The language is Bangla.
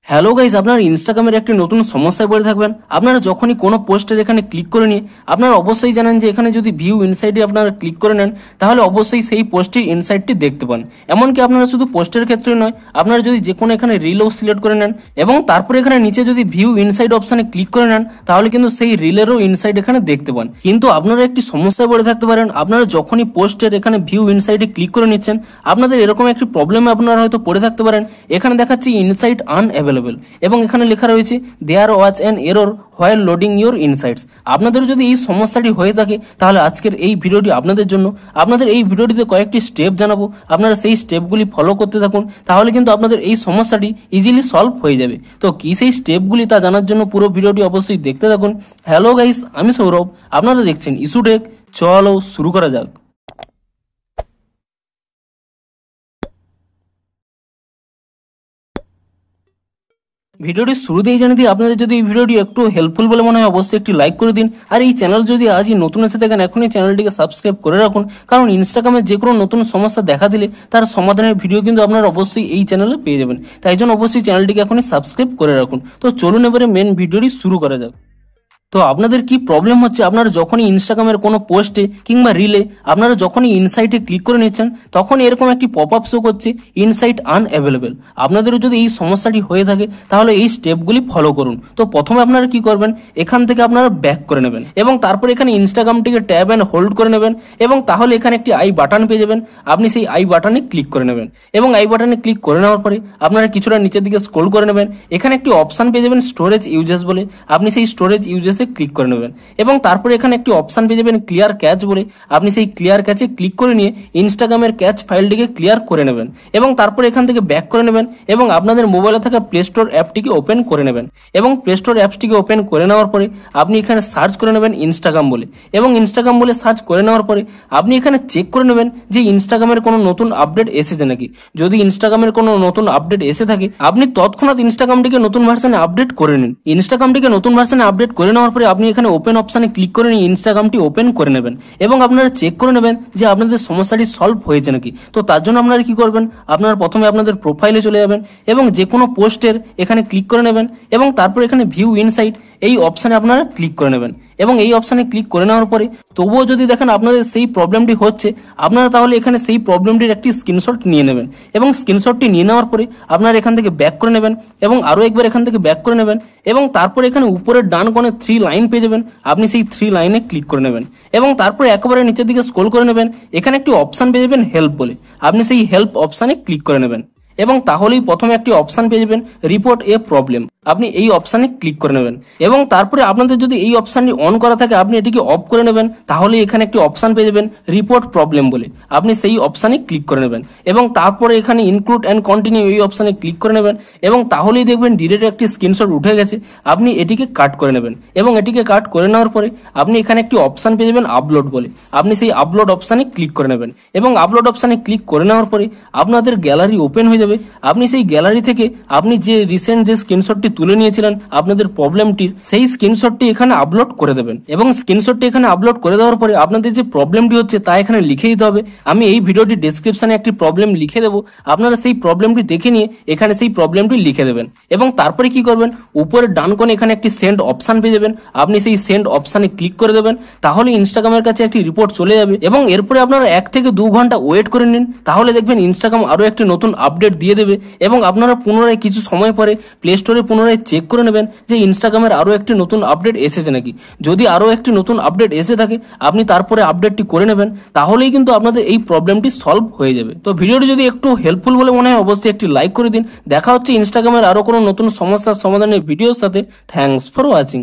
হ্যালো গাইস, আপনারা ইনস্টাগ্রামের একটি নতুন সমস্যায় পড়ে থাকবেন। আপনারা যখনই কোনো পোস্টের এখানে ক্লিক করে নিয়ে আপনারা অবশ্যই জানেন যে এখানে যদি ভিউ ইনসাইটে আপনারা ক্লিক করে নেন তাহলে অবশ্যই সেই পোস্টের ইনসাইটটি দেখতে পান। এমনকি আপনারা শুধু পোস্টের ক্ষেত্রে নয়, আপনারা যদি যে কোনো এখানে রিলও সিলেক্ট করে নেন এবং তারপরে এখানে নিচে যদি ভিউ ইনসাইট অপশানে ক্লিক করে নেন তাহলে কিন্তু সেই রিলেরও ইনসাইট এখানে দেখতে পান। কিন্তু আপনারা একটি সমস্যায় পড়ে থাকতে পারেন। আপনারা যখনই পোস্টের এখানে ভিউ ইনসাইটে ক্লিক করে নিচ্ছেন আপনাদের এরকম একটি প্রবলেমে আপনারা হয়তো পড়ে থাকতে পারেন। এখানে দেখাচ্ছি ইনসাইট আনঅ্যাভেলেবল এবং এখানে লেখা রয়েছে there was an error while loading your insights. আপনাদের যদি এই সমস্যাটি হয়ে থাকে তাহলে আজকের এই ভিডিওটি আপনাদের জন্য। আপনাদের এই ভিডিওটিতে কয়েকটি স্টেপ জানাবো, আপনারা সেই স্টেপগুলি ফলো করতে থাকুন, তাহলে কিন্তু আপনাদের এই সমস্যাটি ইজিলি সলভ হয়ে যাবে। তো কি সেই স্টেপগুলি তা জানার জন্য পুরো ভিডিওটি অবশ্যই দেখতে থাকুন। হ্যালো গাইস, আমি সৌরভ, আপনারা দেখছেন ইস্যুটেক। চলো শুরু করা যাক। ভিডিওটি শুরুতেই জানিয়ে দিই, আপনাদের যদি এই ভিডিওটি একটু হেল্পফুল বলে মনে হয় অবশ্যই একটি লাইক করে দিন। আর এই চ্যানেল যদি আজই নতুন এসে থাকেন এখনই চ্যানেলটিকে সাবস্ক্রাইব করে রাখুন, কারণ ইনস্টাগ্রামে যে কোনো নতুন সমস্যা দেখা দিলে তার সমাধানের ভিডিও কিন্তু আপনারা অবশ্যই এই চ্যানেলে পেয়ে যাবেন। তাই জন্য অবশ্যই চ্যানেলটিকে এখনই সাবস্ক্রাইব করে রাখুন। তো চলুন এবারে মেন ভিডিওটি শুরু করা যাক। তো আপনাদের কি প্রবলেম হচ্ছে, আপনারা যখনই ইনস্টাগ্রামের কোনো পোস্টে কিংবা রিলে আপনারা যখনই ইনসাইটে ক্লিক করে নিচ্ছেন তখন এরকম একটি পপ আপ শো করছে ইনসাইট আনঅ্যাভেলেবল। আপনাদেরও যদি এই সমস্যাটি হয়ে থাকে তাহলে এই স্টেপগুলি ফলো করুন। তো প্রথমে আপনারা কি করবেন, এখান থেকে আপনারা ব্যাক করে নেবেন এবং তারপর এখানে ইনস্টাগ্রামটিকে ট্যাব অ্যান্ড হোল্ড করে নেবেন এবং তাহলে এখানে একটি আই বাটন পেয়ে যাবেন। আপনি সেই আই বাটনে ক্লিক করে নেবেন এবং আই বাটনে ক্লিক করে নেওয়ার পরে আপনারা কিছুটা নিচের দিকে স্ক্রল করে নেবেন। এখানে একটি অপশন পেয়ে যাবেন স্টোরেজ ইউজেস বলে, আপনি সেই স্টোরেজ ইউজেস ক্লিক করে নেবেন এবং তারপরে এখানে একটি অপশন পেয়ে যাবেন ক্লিয়ার ক্যাচ বলে, আপনি সেই ক্লিয়ার ক্যাচে ক্লিক করে নিয়ে ইনস্টাগ্রামের ক্যাচ ফাইলটিকে ক্লিয়ার করে নেবেন এবং তারপরে এখান থেকে ব্যাক করে নেবেন এবং আপনাদের মোবাইলে থাকা প্লে স্টোর অ্যাপটিকে ওপেন করে নেবেন এবং প্লে স্টোর অ্যাপসটিকে ওপেন করে নেওয়ার পরে আপনি এখানে সার্চ করে নেবেন ইনস্টাগ্রাম বলে এবং ইনস্টাগ্রাম বলে সার্চ করে নেওয়ার পরে আপনি এখানে চেক করে নেবেন যে ইনস্টাগ্রামের কোনো নতুন আপডেট এসেছে নাকি। যদি ইনস্টাগ্রামের কোনো নতুন আপডেট এসে থাকে আপনি তৎক্ষণাৎ ইনস্টাগ্রামটিকে নতুন ভার্সনে আপডেট করে নিন। ইনস্টাগ্রামটিকে নতুন ভার্সনে আপডেট করে নেওয়ার পরে আপনি এখানে ওপেন অপশনে ক্লিক করে নিয়ে ইনস্টাগ্রামটি ওপেন করে নেবেন এবং আপনারা চেক করে নেবেন যে আপনাদের সমস্যাটি সলভ হয়েছে নাকি। তো তার জন্য আপনারা কি করবেন, আপনারা প্রথমে আপনাদের প্রোফাইলে চলে যাবেন এবং যে কোনো পোস্টের এখানে ক্লিক করে নেবেন এবং তারপর এখানে ভিউ ইনসাইট এই অপশানে আপনারা ক্লিক করে নেবেন এবং এই অপশানে ক্লিক করে নেওয়ার পরে তবুও যদি দেখেন আপনাদের সেই প্রবলেমটি হচ্ছে, আপনারা তাহলে এখানে সেই প্রবলেমটির একটি স্ক্রিনশট নিয়ে নেবেন এবং স্ক্রিনশটটি নিয়ে নেওয়ার পরে আপনারা এখান থেকে ব্যাক করে নেবেন এবং আরও একবার এখান থেকে ব্যাক করে নেবেন এবং তারপরে এখানে উপরের ডান কোণে 3 লাইন পেয়ে যাবেন, আপনি সেই 3 লাইনে ক্লিক করে নেবেন এবং তারপরে একেবারে নিচের দিকে স্ক্রল করে নেবেন। এখানে একটি অপশান পেয়ে যাবেন হেল্প বলে, আপনি সেই হেল্প অপশানে ক্লিক করে নেবেন এবং তাহলেই প্রথমে একটি অপশান পেয়ে যাবেন রিপোর্ট এ প্রবলেম, আপনি এই অপশানে ক্লিক করে নেবেন এবং তারপরে আপনাদের যদি এই অপশানটি অন করা থাকে আপনি এটিকে অফ করে নেবেন। তাহলে এখানে একটি অপশান পেয়ে যাবেন রিপোর্ট প্রবলেম বলে, আপনি সেই অপশানে ক্লিক করে নেবেন এবং তারপরে এখানে ইনক্লুড অ্যান্ড কন্টিনিউ এই অপশানে ক্লিক করে নেবেন এবং তাহলেই দেখবেন ডিরেক্ট একটি স্ক্রিনশট উঠে গেছে। আপনি এটিকে কাট করে নেবেন এবং এটিকে কাট করে নেওয়ার পরে আপনি এখানে একটি অপশান পেয়ে যাবেন আপলোড বলে, আপনি সেই আপলোড অপশানে ক্লিক করে নেবেন এবং আপলোড অপশানে ক্লিক করে নেওয়ার পরে আপনাদের গ্যালারি ওপেন হয়ে যাবে। আপনি সেই গ্যালারি থেকে আপনি যে রিসেন্ট যে স্ক্রিনশটটি তুলে নিয়েছিলেন আপনাদের প্রবলেমটির, সেই স্ক্রিনশটটি এখানে আপলোড করে দেবেন এবং স্ক্রিনশটটি এখানে আপলোড করে দেওয়ার পরে আপনাদের যে প্রবলেমটি হচ্ছে তা এখানে লিখে দিতে হবে। আমি এই ভিডিওটি ডেসক্রিপশনে একটি প্রবলেম লিখে দেবো, আপনারা সেই প্রবলেমটি দেখে নিয়ে এখানে সেই প্রবলেমটি লিখে দেবেন এবং তারপরে কি করবেন, উপরে ডান কোণে এখানে একটি সেন্ড অপশান পেয়ে যাবেন, আপনি সেই সেন্ড অপশানে ক্লিক করে দেবেন। তাহলে ইনস্টাগ্রামের কাছে একটি রিপোর্ট চলে যাবে এবং এরপরে আপনারা 1 থেকে 2 ঘন্টা ওয়েট করে নিন, তাহলে দেখবেন ইনস্টাগ্রাম আরও একটি নতুন আপডেট দিয়ে দেবে এবং আপনারা পুনরায় কিছু সময় পরে প্লে স্টোরে পুনরায় চেক করে নেবেন যে ইনস্টাগ্রামের আরও একটি নতুন আপডেট এসেছে নাকি। যদি আরও একটি নতুন আপডেট এসে থাকে আপনি তারপরে আপডেটটি করে নেবেন, তাহলেই কিন্তু আপনাদের এই প্রবলেমটি সলভ হয়ে যাবে। তো ভিডিওটি যদি একটু হেল্পফুল বলে মনে হয় অবশ্যই একটি লাইক করে দিন। দেখা হচ্ছে ইনস্টাগ্রামের আরও কোনো নতুন সমস্যার সমাধানের ভিডিওর সাথে। Thanks for watching.